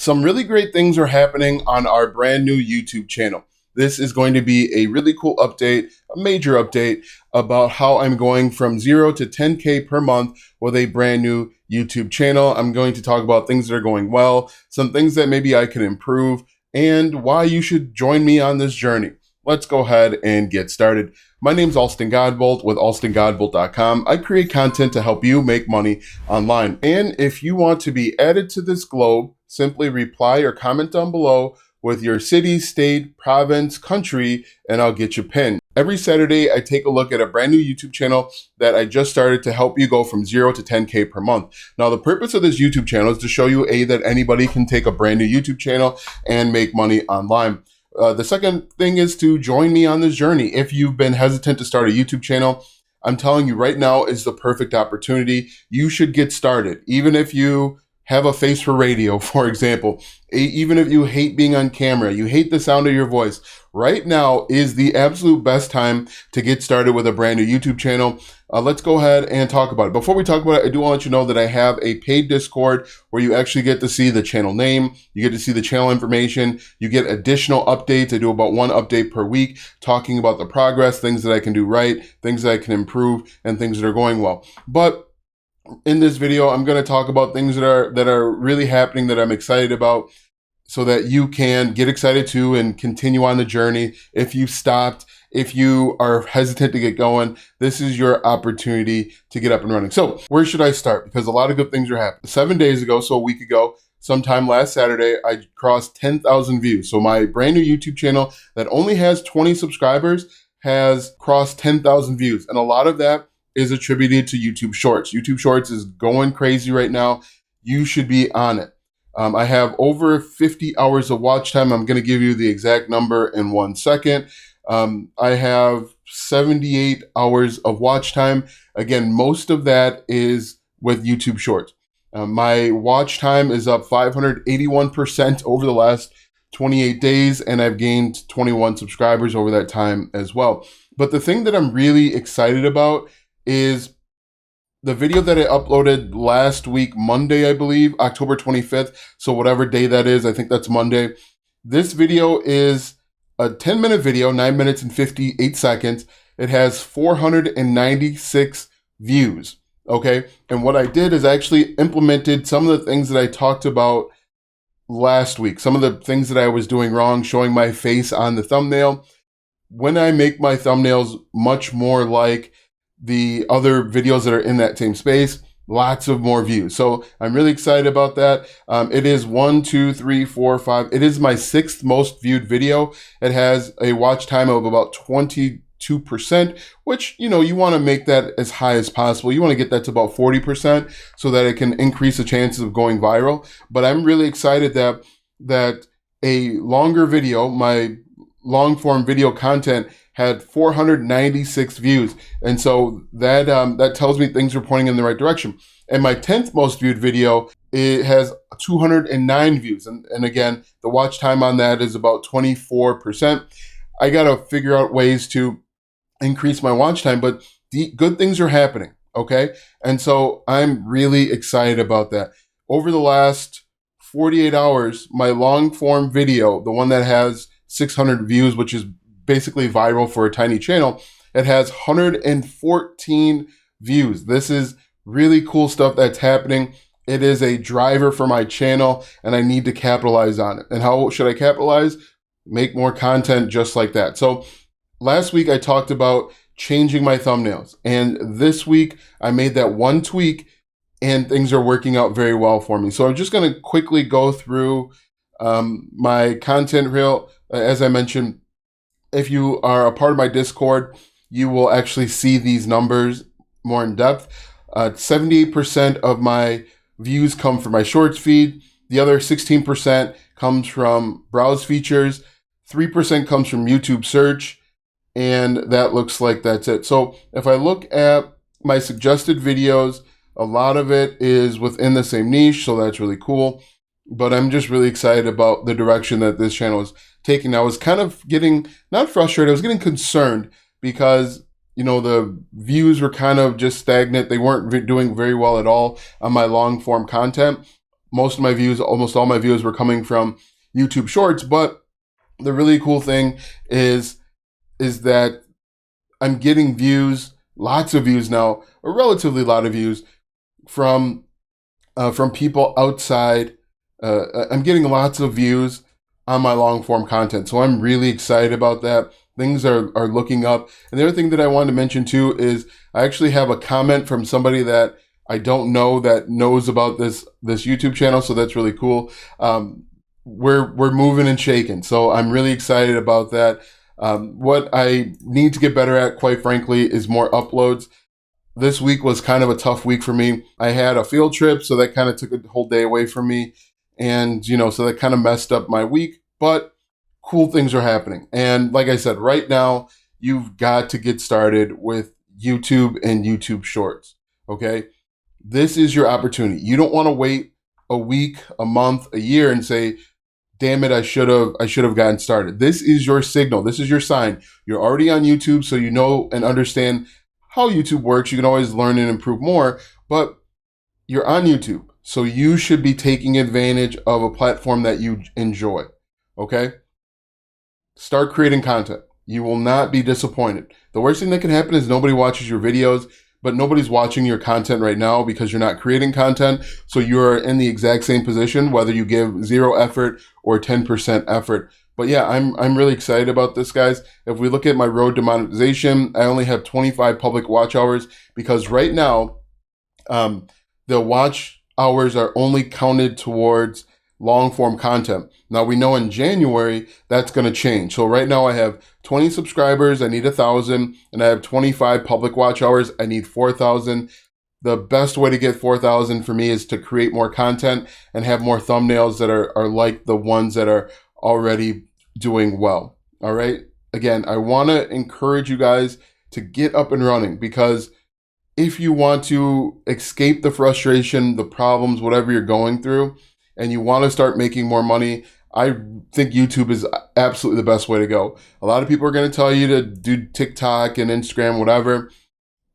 Some really great things are happening on our brand new YouTube channel. This is going to be a really cool update, a major update about how I'm going from 0 to 10K per month with a brand new YouTube channel. I'm going to talk about things that are going well, some things that maybe I can improve, and why you should join me on this journey. Let's go ahead and get started. My name is Alston Godbolt with alstongodbolt.com. I create content to help you make money online. And if you want to be added to this globe, simply reply or comment down below with your city, state, province, country, and I'll get you pinned. Every Saturday, I take a look at a brand new YouTube channel that I just started to help you go from 0 to 10K per month. Now, the purpose of this YouTube channel is to show you that anybody can take a brand new YouTube channel and make money online. The second thing is to join me on this journey. If you've been hesitant to start a YouTube channel, I'm telling you right now is the perfect opportunity. You should get started. Even if you have a face for radio, for example, even if you hate being on camera, you hate the sound of your voice, right now is the absolute best time to get started with a brand new YouTube channel. Let's go ahead and talk about it. Before we talk about it, I do want to let you know that I have a paid Discord where you actually get to see the channel name, you get to see the channel information, you get additional updates. I do about one update per week talking about the progress, things that I can do right, things that I can improve, and things that are going well. But in this video, I'm going to talk about things that are really happening that I'm excited about so that you can get excited too and continue on the journey. If you stopped, if you are hesitant to get going, this is your opportunity to get up and running. So where should I start? Because a lot of good things are happening. 7 days ago, so a week ago, sometime last Saturday, I crossed 10,000 views. So my brand new YouTube channel that only has 20 subscribers has crossed 10,000 views. And a lot of that is attributed to YouTube Shorts. YouTube Shorts is going crazy right now. You should be on it. I have over 50 hours of watch time. I'm going to give you the exact number in 1 second. I have 78 hours of watch time. Again, most of that is with YouTube Shorts. My watch time is up 581% over the last 28 days, and I've gained 21 subscribers over that time as well. But the thing that I'm really excited about is the video that I uploaded last week, Monday, I believe, October 25th. So whatever day that is, I think that's Monday. This video is a 10-minute video, 9 minutes and 58 seconds. It has 496 views, okay? And what I did is I actually implemented some of the things that I talked about last week, some of the things that I was doing wrong, showing my face on the thumbnail. When I make my thumbnails much more like the other videos that are in that same space, lots of more views. So I'm really excited about that. It is 1, 2, 3, 4, 5. It is my 6th most viewed video. It has a watch time of about 22%, which, you know, you want to make that as high as possible. You want to get that to about 40% so that it can increase the chances of going viral. But I'm really excited that a longer video, my long form video content, had 496 views. And so that tells me things are pointing in the right direction. And my 10th most viewed video, it has 209 views. And again, the watch time on that is about 24%. I got to figure out ways to increase my watch time, but the good things are happening, okay? And so I'm really excited about that. Over the last 48 hours, my long form video, the one that has 600 views, which is basically viral for a tiny channel, it has 114 views. This is really cool stuff that's happening. It is a driver for my channel and I need to capitalize on it. And how should I capitalize? Make more content just like that. So last week I talked about changing my thumbnails, and this week I made that one tweak and things are working out very well for me. So I'm just going to quickly go through my content reel. As I mentioned, if you are a part of my Discord, you will actually see these numbers more in depth. 78% of my views come from my Shorts feed. The other 16% comes from browse features. 3% comes from YouTube search. And that looks like that's it. So if I look at my suggested videos, a lot of it is within the same niche. So that's really cool. But I'm just really excited about the direction that this channel is taking. I was kind of getting, not frustrated, I was getting concerned because, you know, the views were kind of just stagnant. They weren't doing very well at all on my long form content. most of my views, almost all my views were coming from YouTube Shorts. But the really cool thing is that I'm getting views, lots of views now, a relatively lot of views from people outside. I'm getting lots of views on my long form content, so I'm really excited about that. Things are looking up. And the other thing that I wanted to mention too is I actually have a comment from somebody that I don't know that knows about this YouTube channel, so that's really cool. We're moving and shaking, so I'm really excited about that. What I need to get better at, quite frankly, is more uploads. This week was kind of a tough week for me. I had a field trip, so that kind of took a whole day away from me. And, so that kind of messed up my week, but cool things are happening. And like I said, right now, you've got to get started with YouTube and YouTube Shorts, okay? This is your opportunity. You don't want to wait a week, a month, a year and say, damn it, I should have gotten started. This is your signal. This is your sign. You're already on YouTube, so you know and understand how YouTube works. You can always learn and improve more, but you're on YouTube. So you should be taking advantage of a platform that you enjoy, okay? Start creating content. You will not be disappointed. The worst thing that can happen is nobody watches your videos, but nobody's watching your content right now because you're not creating content. So you're in the exact same position, whether you give 0 effort or 10% effort. But yeah, I'm really excited about this, guys. If we look at my road to monetization, I only have 25 public watch hours because right now, the watch hours are only counted towards long form content. Now we know in January that's going to change. So right now I have 20 subscribers, I need 1,000, and I have 25 public watch hours, I need 4,000. The best way to get 4,000 for me is to create more content and have more thumbnails that are like the ones that are already doing well. All right. Again, I want to encourage you guys to get up and running, because if you want to escape the frustration, the problems, whatever you're going through, and you want to start making more money, I think YouTube is absolutely the best way to go. A lot of people are going to tell you to do TikTok and Instagram, whatever.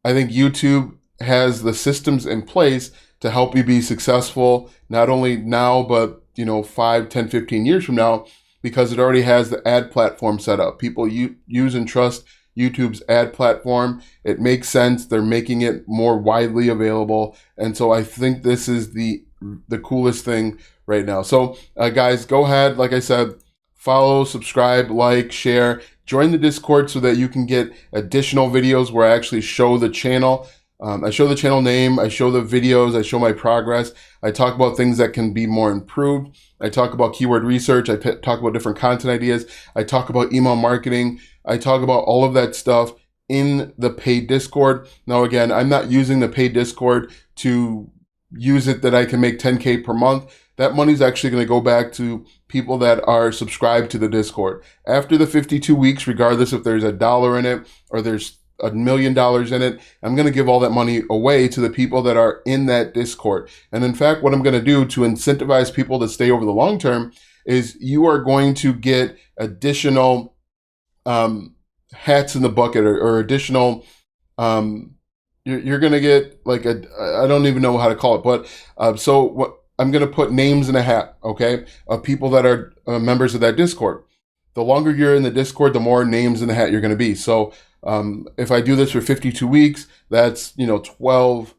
I think YouTube has the systems in place to help you be successful, not only now, but 5, 10, 15 years from now, because it already has the ad platform set up. People use and trust YouTube's ad platform. It makes sense. They're making it more widely available. And so I think this is the coolest thing right now. So guys, go ahead. Like I said, follow, subscribe, like, share, join the Discord so that you can get additional videos where I actually show the channel. I show the channel name, I show the videos, I show my progress. I talk about things that can be more improved. I talk about keyword research. I talk about different content ideas. I talk about email marketing. I talk about all of that stuff in the paid Discord. Now, again, I'm not using the paid Discord to use it that I can make 10K per month. That money's actually going to go back to people that are subscribed to the Discord. After the 52 weeks, regardless if there's $1 in it or there's $1 million in it, I'm going to give all that money away to the people that are in that Discord. And in fact, what I'm going to do to incentivize people to stay over the long term is you are going to get additional hats in the bucket or additional, you're going to get like I don't even know how to call it, but so what I'm going to put names in a hat, okay, of people that are members of that Discord. The longer you're in the Discord, the more names in the hat you're going to be. So if I do this for 52 weeks, that's 12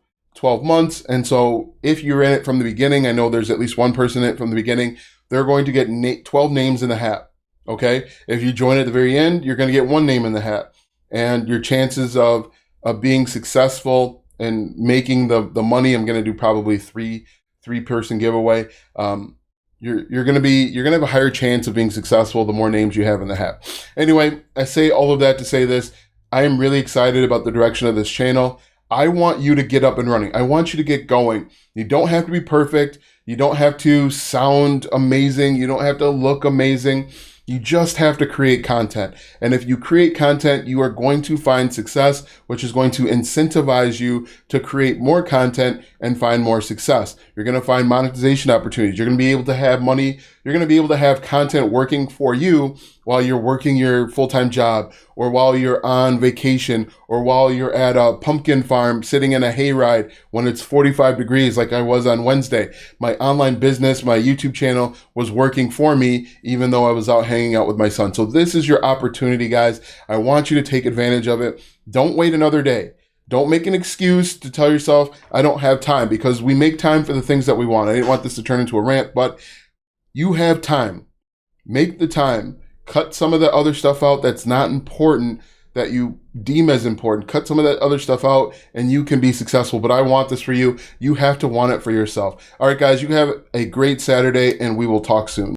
months. And so if you're in it from the beginning, I know there's at least one person in it from the beginning, they're going to get 12 names in the hat. Okay. If you join at the very end, you're going to get one name in the hat, and your chances of being successful and making the money, I'm going to do probably three person giveaway. You're going to have a higher chance of being successful the more names you have in the hat. Anyway, I say all of that to say this. I am really excited about the direction of this channel. I want you to get up and running. I want you to get going. You don't have to be perfect. You don't have to sound amazing. You don't have to look amazing. You just have to create content. And if you create content, you are going to find success, which is going to incentivize you to create more content and find more success. You're going to find monetization opportunities. You're going to be able to have money. You're going to be able to have content working for you while you're working your full-time job, or while you're on vacation, or while you're at a pumpkin farm sitting in a hayride when it's 45 degrees like I was on Wednesday. My online business, my YouTube channel was working for me even though I was out hanging out with my son. So this is your opportunity, guys. I want you to take advantage of it. Don't wait another day. Don't make an excuse to tell yourself, I don't have time, because we make time for the things that we want. I didn't want this to turn into a rant, but you have time. Make the time. Cut some of the other stuff out that's not important, that you deem as important. Cut some of that other stuff out and you can be successful. But I want this for you. You have to want it for yourself. All right, guys, you have a great Saturday and we will talk soon.